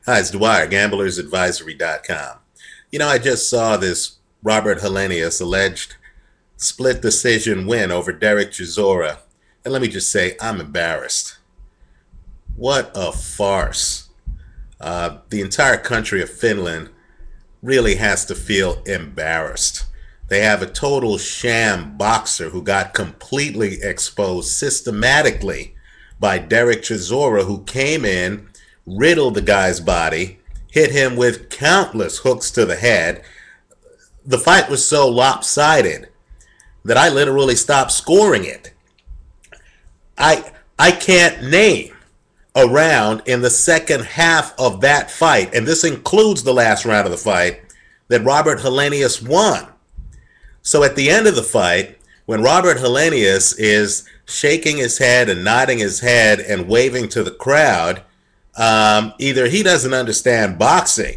Hi, it's Dwyer, gamblersadvisory.com. I just saw this Robert Helenius alleged split decision win over Dereck Chisora. And let me just say, I'm embarrassed. What a farce. The entire country of Finland really has to feel embarrassed. They have a total sham boxer who got completely exposed systematically by Dereck Chisora, who came in, riddled the guy's body, hit him with countless hooks to the head. The fight was so lopsided that I literally stopped scoring it. I can't name a round in the second half of that fight, and this includes the last round of the fight, that Robert Helenius won. So at the end of the fight, when Robert Helenius is shaking his head and nodding his head and waving to the crowd, either he doesn't understand boxing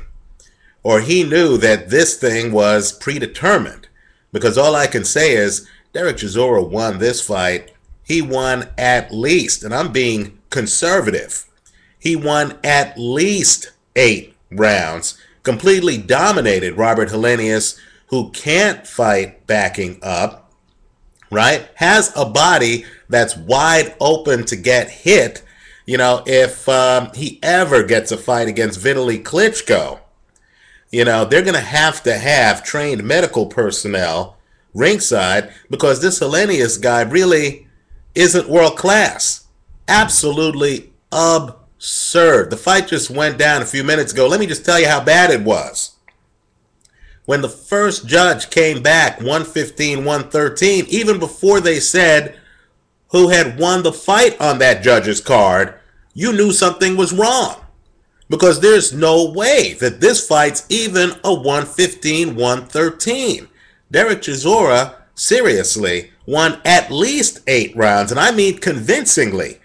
or he knew that this thing was predetermined. Because all I can say is Dereck Chisora won this fight. He won at least, and I'm being conservative, he won at least 8 rounds, completely dominated Robert Helenius, who can't fight backing up, right? Has a body that's wide open to get hit. If he ever gets a fight against Vitaly Klitschko, they're going to have trained medical personnel ringside, because this Helenius guy really isn't world class. Absolutely absurd. The fight just went down a few minutes ago. Let me just tell you how bad it was. When the first judge came back, 115-113, even before they said who had won the fight on that judge's card, you knew something was wrong. Because there's no way that this fight's even a 115-113. Dereck Chisora, seriously, won at least 8 rounds, and I mean convincingly.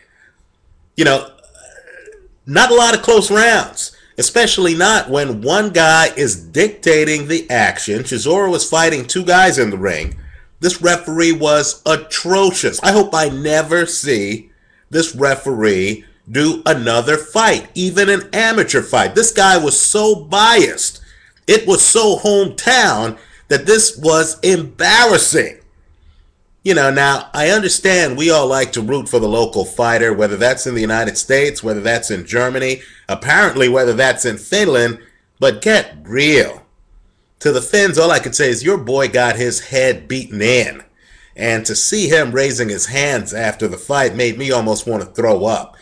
Not a lot of close rounds, especially not when one guy is dictating the action. Chisora was fighting 2 guys in the ring. This referee was atrocious. I hope I never see this referee do another fight, even an amateur fight. This guy was so biased. It was so hometown that this was embarrassing. Now, I understand we all like to root for the local fighter, whether that's in the United States, whether that's in Germany, apparently whether that's in Finland, but get real. To the Finns, all I can say is your boy got his head beaten in. And to see him raising his hands after the fight made me almost want to throw up.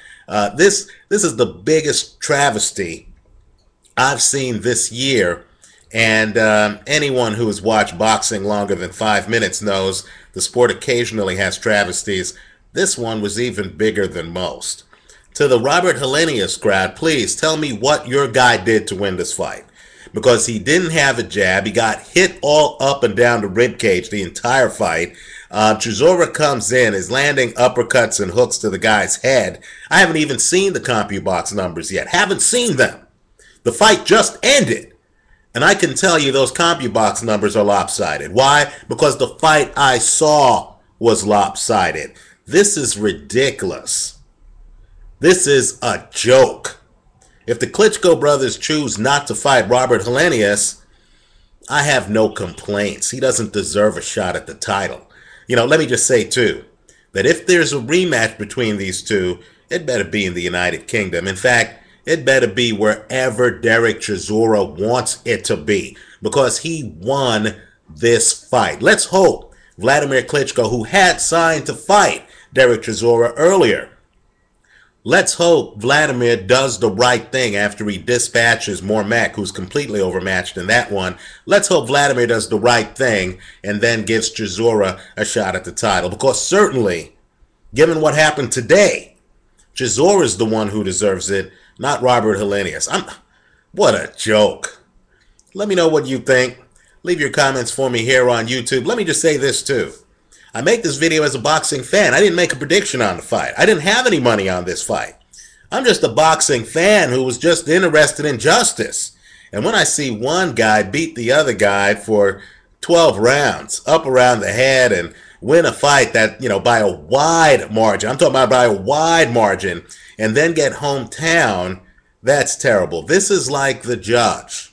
This is the biggest travesty I've seen this year. And anyone who has watched boxing longer than 5 minutes knows the sport occasionally has travesties. This one was even bigger than most. To the Robert Helenius crowd, please tell me what your guy did to win this fight. Because he didn't have a jab. He got hit all up and down the ribcage the entire fight. Chisora comes in, is landing uppercuts and hooks to the guy's head. I haven't even seen the CompuBox numbers yet. Haven't seen them. The fight just ended. And I can tell you those CompuBox numbers are lopsided. Why? Because the fight I saw was lopsided. This is ridiculous. This is a joke. If the Klitschko brothers choose not to fight Robert Helenius, I have no complaints. He doesn't deserve a shot at the title. Let me just say, too, that if there's a rematch between these two, it better be in the United Kingdom. In fact, it better be wherever Dereck Chisora wants it to be, because he won this fight. Let's hope Vladimir Klitschko, who had signed to fight Dereck Chisora earlier, let's hope Vladimir does the right thing after he dispatches Mormac, who's completely overmatched in that one. Let's hope Vladimir does the right thing and then gives Chisora a shot at the title. Because certainly, given what happened today, Chisora is the one who deserves it, not Robert Helenius. What a joke. Let me know what you think. Leave your comments for me here on YouTube. Let me just say this too. I make this video as a boxing fan. I didn't make a prediction on the fight. I didn't have any money on this fight. I'm just a boxing fan who was just interested in justice. And when I see one guy beat the other guy for 12 rounds, up around the head, and win a fight that, by a wide margin, I'm talking about by a wide margin, and then get hometown That's terrible. This is like the judge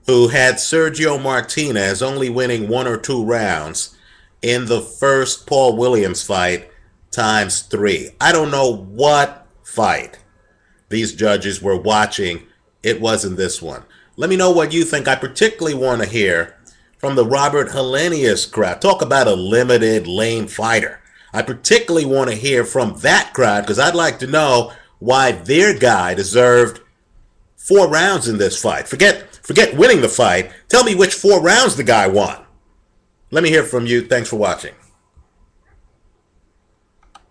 who had Sergio Martinez only winning 1 or 2 rounds in the first Paul Williams fight times 3. I don't know what fight these judges were watching. It wasn't this one. Let me know what you think. I particularly want to hear from the Robert Helenius crowd. Talk about a limited lane fighter. I particularly want to hear from that crowd because I'd like to know why their guy deserved 4 rounds in this fight. Forget winning the fight. Tell me which 4 rounds the guy won. Let me hear from you. Thanks for watching.